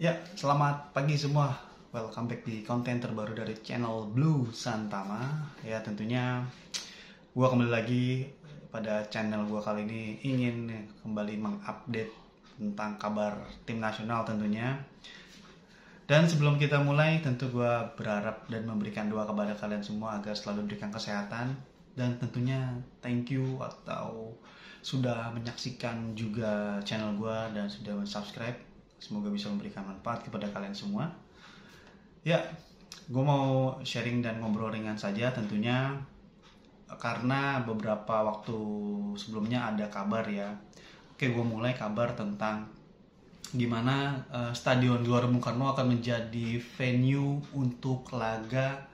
Ya, selamat pagi semua. Welcome back di konten terbaru dari channel Blue Santama. Ya, tentunya gue kembali lagi pada channel gue kali ini ingin kembali mengupdate tentang kabar tim nasional tentunya. Dan sebelum kita mulai, tentu gue berharap dan memberikan doa kepada kalian semua agar selalu diberikan kesehatan. Dan tentunya thank you atau sudah menyaksikan juga channel gue dan sudah subscribe. Semoga bisa memberikan manfaat kepada kalian semua. Ya, gue mau sharing dan ngobrol ringan saja tentunya. Karena beberapa waktu sebelumnya ada kabar ya. Oke, gue mulai kabar tentang gimana Stadion Gelora Bung Karno akan menjadi venue untuk laga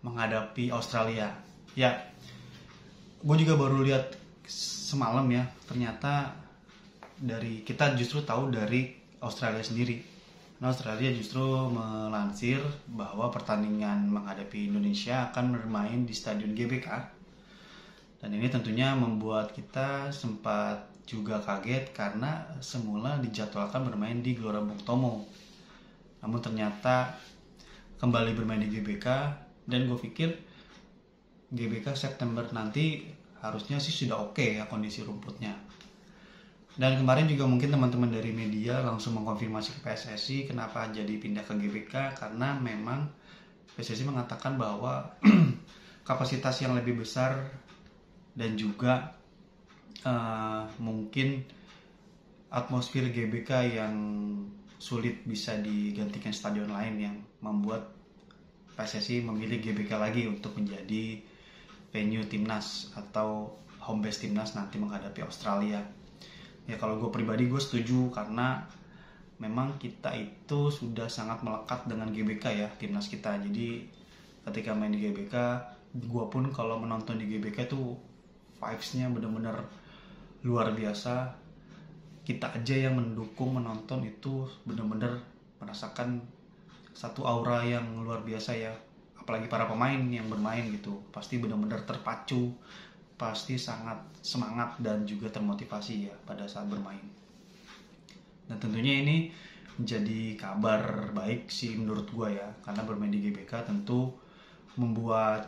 menghadapi Australia. Ya, gue juga baru lihat semalam ya, ternyata kita justru tahu dari Australia sendiri. Nah, Australia justru melansir bahwa pertandingan menghadapi Indonesia akan bermain di Stadion GBK. Dan ini tentunya membuat kita sempat juga kaget karena semula dijadwalkan bermain di Gelora Bung Tomo. Namun ternyata kembali bermain di GBK, dan gue pikir GBK September nanti harusnya sih sudah oke ya kondisi rumputnya. Dan kemarin juga mungkin teman-teman dari media langsung mengkonfirmasi ke PSSI kenapa jadi pindah ke GBK, karena memang PSSI mengatakan bahwa kapasitas yang lebih besar dan juga mungkin atmosfer GBK yang sulit bisa digantikan stadion lain, yang membuat PSSI memilih GBK lagi untuk menjadi venue timnas atau home base timnas nanti menghadapi Australia. Ya, kalau gue pribadi gue setuju, karena memang kita itu sudah sangat melekat dengan GBK ya, timnas kita. Jadi ketika main di GBK, gue pun kalau menonton di GBK itu vibes-nya bener-bener luar biasa. Kita aja yang mendukung menonton itu bener-bener merasakan satu aura yang luar biasa ya. Apalagi para pemain yang bermain gitu, pasti bener-bener terpacu, pasti sangat semangat dan juga termotivasi ya pada saat bermain. Dan tentunya ini menjadi kabar baik sih menurut gue ya, karena bermain di GBK tentu membuat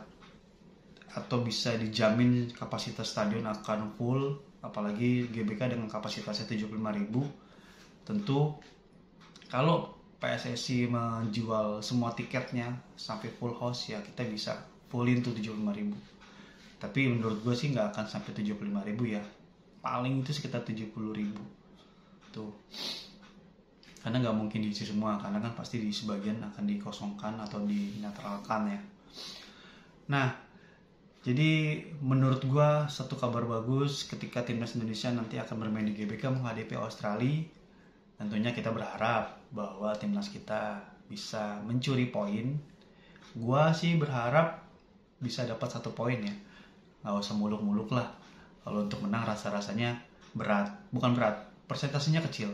atau bisa dijamin kapasitas stadion akan full, apalagi GBK dengan kapasitasnya 75.000. Tentu kalau PSSI menjual semua tiketnya sampai full house ya kita bisa fullin tuh 75.000. Tapi menurut gue sih nggak akan sampai 75.000 ya, paling itu sekitar 70.000 tuh, karena nggak mungkin diisi semua, karena kan pasti di sebagian akan dikosongkan atau dinetralkan ya. Nah, jadi menurut gue satu kabar bagus ketika timnas Indonesia nanti akan bermain di GBK menghadapi Australia. Tentunya kita berharap bahwa timnas kita bisa mencuri poin. Gue sih berharap bisa dapat 1 poin ya. Gak usah muluk-muluk lah. Kalau untuk menang rasa-rasanya berat. Bukan berat, persentasenya kecil.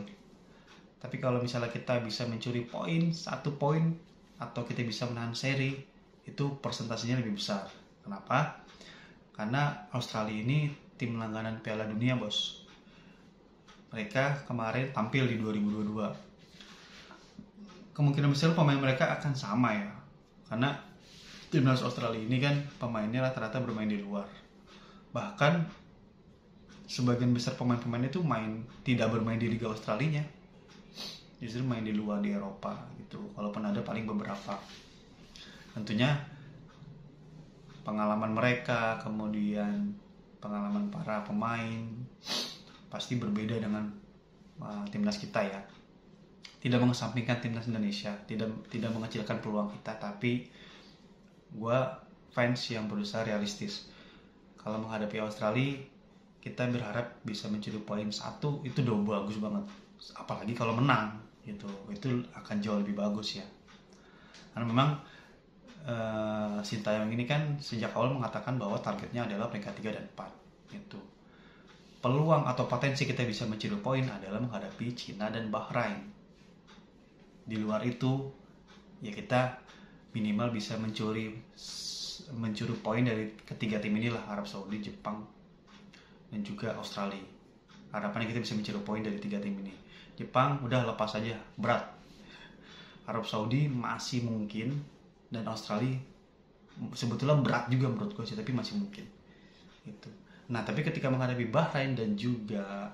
Tapi kalau misalnya kita bisa mencuri poin, 1 poin, atau kita bisa menahan seri, itu persentasenya lebih besar. Kenapa? Karena Australia ini tim langganan Piala Dunia, bos. Mereka kemarin tampil di 2022. Kemungkinan besar pemain mereka akan sama ya. Karena timnas Australia ini kan pemainnya rata-rata bermain di luar. Bahkan sebagian besar pemain-pemain itu tidak bermain di Liga Australia, justru main di luar, di Eropa gitu. Kalaupun ada paling beberapa. Tentunya pengalaman mereka, kemudian pengalaman para pemain pasti berbeda dengan timnas kita ya. Tidak mengesampingkan timnas Indonesia, tidak mengecilkan peluang kita, tapi gue fans yang berusaha realistis. Kalau menghadapi Australia, kita berharap bisa mencuri poin 1, itu udah bagus banget. Apalagi kalau menang gitu, itu akan jauh lebih bagus ya. Karena memang Sintayong ini kan sejak awal mengatakan bahwa targetnya adalah peringkat 3 dan 4 gitu. Peluang atau potensi kita bisa mencuri poin adalah menghadapi Cina dan Bahrain. Di luar itu ya kita minimal bisa mencuri poin dari ketiga tim inilah, Arab Saudi, Jepang, dan juga Australia. Harapannya kita bisa mencuri poin dari 3 tim ini. Jepang udah lepas aja, berat. Arab Saudi masih mungkin, dan Australia sebetulnya berat juga menurut gue sih, tapi masih mungkin gitu. Nah tapi ketika menghadapi Bahrain dan juga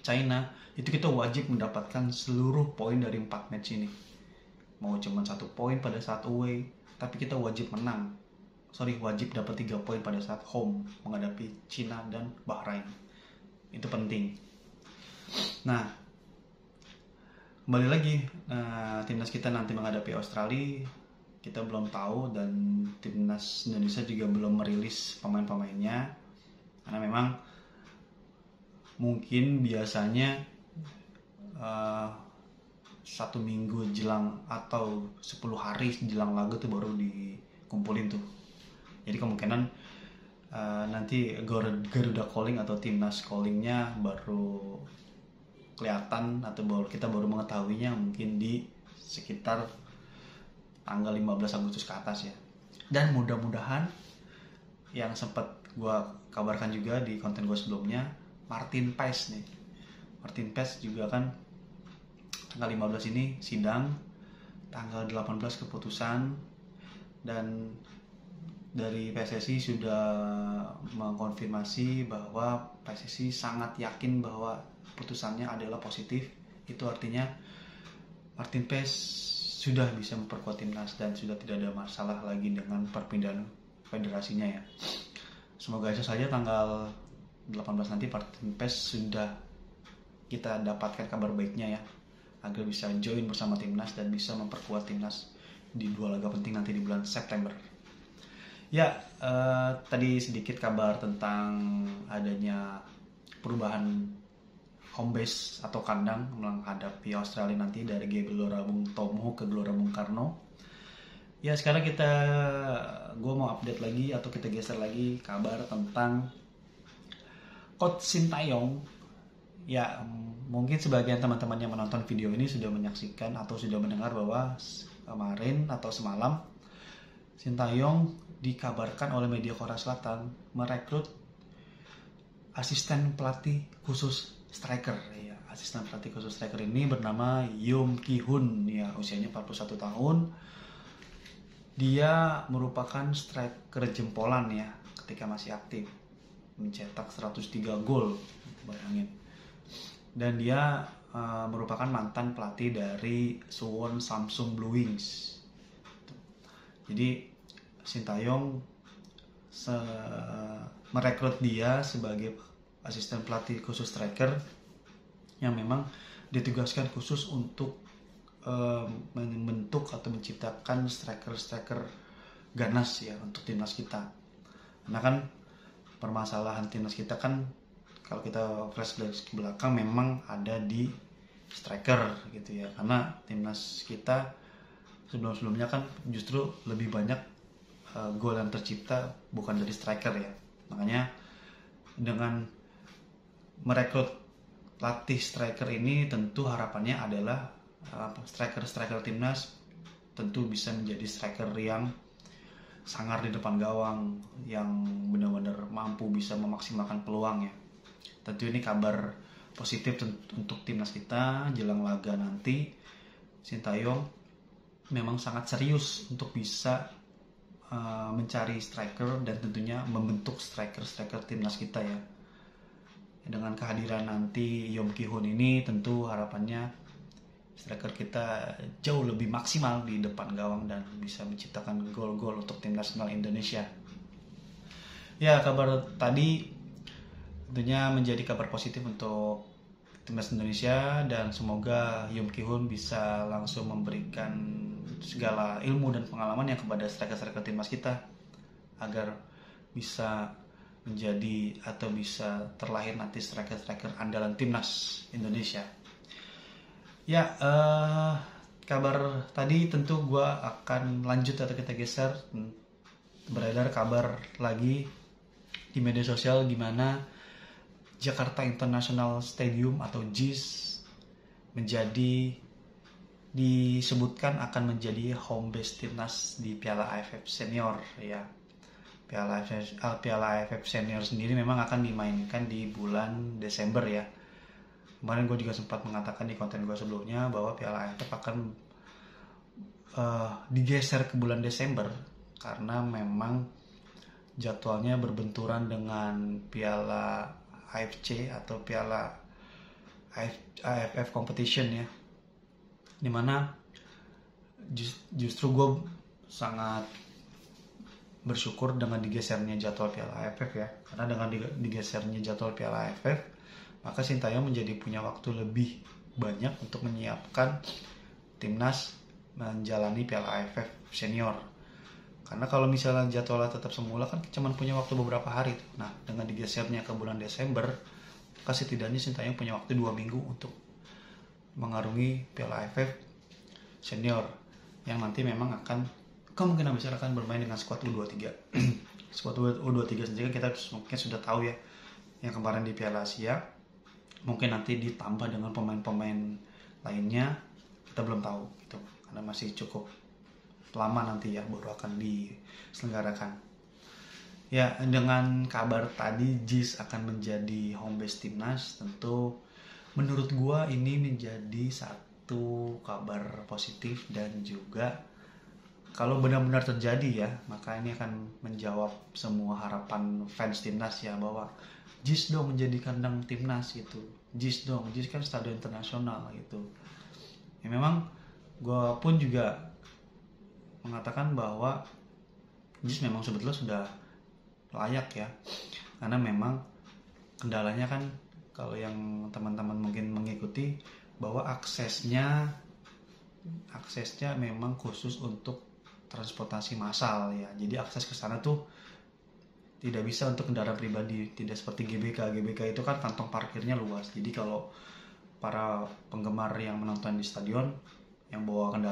China, itu kita wajib mendapatkan seluruh poin dari 4 match ini. Mau cuma 1 poin pada saat away, tapi kita wajib wajib dapat 3 poin pada saat home menghadapi China dan Bahrain. Itu penting. Nah, kembali lagi, timnas kita nanti menghadapi Australia, kita belum tahu, dan timnas Indonesia juga belum merilis pemain-pemainnya, karena memang mungkin biasanya 1 minggu jelang atau 10 hari jelang laga tuh baru dikumpulin tuh. Jadi kemungkinan nanti Garuda calling atau timnas callingnya baru kelihatan, atau kita baru mengetahuinya mungkin di sekitar tanggal 15 Agustus ke atas ya. Dan mudah-mudahan yang sempat gue kabarkan juga di konten gue sebelumnya, Martin Paes juga kan tanggal 15 ini sidang, tanggal 18 keputusan, dan dari PSSI sudah mengkonfirmasi bahwa PSSI sangat yakin bahwa putusannya adalah positif. Itu artinya Martin Paes sudah bisa memperkuat timnas dan sudah tidak ada masalah lagi dengan perpindahan federasinya ya. Semoga saja tanggal 18 nanti Martin Paes sudah kita dapatkan kabar baiknya ya, agar bisa join bersama timnas dan bisa memperkuat timnas di 2 laga penting nanti di bulan September. Ya, tadi sedikit kabar tentang adanya perubahan home base atau kandang menghadapi Australia nanti dari Gelora Bung Tomo ke Gelora Bung Karno. Ya, sekarang gue mau update lagi atau kita geser lagi kabar tentang Coach Sintayong. Ya, mungkin sebagian teman-teman yang menonton video ini sudah menyaksikan atau sudah mendengar bahwa kemarin atau semalam Sintayong dikabarkan oleh media Korea Selatan merekrut asisten pelatih khusus striker ya. Asisten pelatih khusus striker ini bernama Yum Ki-hun ya, usianya 41 tahun. Dia merupakan striker jempolan ya ketika masih aktif, mencetak 103 gol, bayangin. Dan dia merupakan mantan pelatih dari Suwon Samsung Blue Wings. Jadi Sintayong merekrut dia sebagai asisten pelatih khusus striker yang memang ditugaskan khusus untuk membentuk atau menciptakan striker-striker ganas ya untuk timnas kita. Karena kan permasalahan timnas kita kan, kalau kita flashback ke belakang, memang ada di striker gitu ya. Karena timnas kita sebelum-sebelumnya kan justru lebih banyak gol yang tercipta bukan dari striker ya. Makanya dengan merekrut pelatih striker ini, tentu harapannya adalah striker timnas tentu bisa menjadi striker yang sangar di depan gawang, yang benar-benar mampu bisa memaksimalkan peluang ya. Tentu ini kabar positif untuk timnas kita jelang laga nanti. Sintayong memang sangat serius untuk bisa mencari striker dan tentunya membentuk striker timnas kita ya. Dengan kehadiran nanti Yum Ki-hun ini, tentu harapannya striker kita jauh lebih maksimal di depan gawang dan bisa menciptakan gol-gol untuk tim nasional Indonesia. Ya, kabar tadi tentunya menjadi kabar positif untuk timnas Indonesia, dan semoga Yum Ki-hun bisa langsung memberikan segala ilmu dan pengalaman yang kepada striker-striker timnas kita agar bisa menjadi atau bisa terlahir nanti striker-striker andalan timnas Indonesia. Ya, kabar tadi tentu gue akan lanjut atau kita geser. Beredar kabar lagi di media sosial gimana Jakarta International Stadium atau JIS disebutkan akan menjadi home base timnas di Piala AFF Senior ya. Piala AFF Senior sendiri memang akan dimainkan di bulan Desember ya. Kemarin gue juga sempat mengatakan di konten gue sebelumnya bahwa Piala AFF akan digeser ke bulan Desember karena memang jadwalnya berbenturan dengan Piala AFC atau Piala AFF Competition ya, dimana justru gue sangat bersyukur dengan digesernya jadwal Piala AFF ya, karena dengan digesernya jadwal Piala AFF maka Sintayong menjadi punya waktu lebih banyak untuk menyiapkan timnas menjalani Piala AFF senior. Karena kalau misalnya jadwalnya tetap semula kan cuma punya waktu beberapa hari. Nah, dengan digesernya ke bulan Desember, maka setidaknya Sintayong punya waktu 2 minggu untuk mengarungi Piala AFF senior yang nanti memang akan kemungkinan besar akan bermain dengan skuad U23. Skuad U23 sendiri kita mungkin sudah tahu ya, yang kemarin di Piala Asia. Mungkin nanti ditambah dengan pemain-pemain lainnya, kita belum tahu gitu, karena masih cukup lama nanti ya baru akan diselenggarakan. Ya, dengan kabar tadi JIS akan menjadi home base timnas, tentu menurut gua ini menjadi satu kabar positif, dan juga kalau benar-benar terjadi ya, maka ini akan menjawab semua harapan fans timnas ya, bahwa JIS dong menjadi kandang timnas gitu. JIS dong, JIS kan stadion internasional gitu. Ya memang gue pun juga mengatakan bahwa JIS memang sebetulnya sudah layak ya, karena memang kendalanya kan kalau yang teman-teman mungkin mengikuti bahwa aksesnya memang khusus untuk transportasi massal ya, jadi akses ke sana tuh tidak bisa untuk kendaraan pribadi, tidak seperti GBK itu kan kantong parkirnya luas, jadi kalau para penggemar yang menonton di stadion yang bawa kendaraan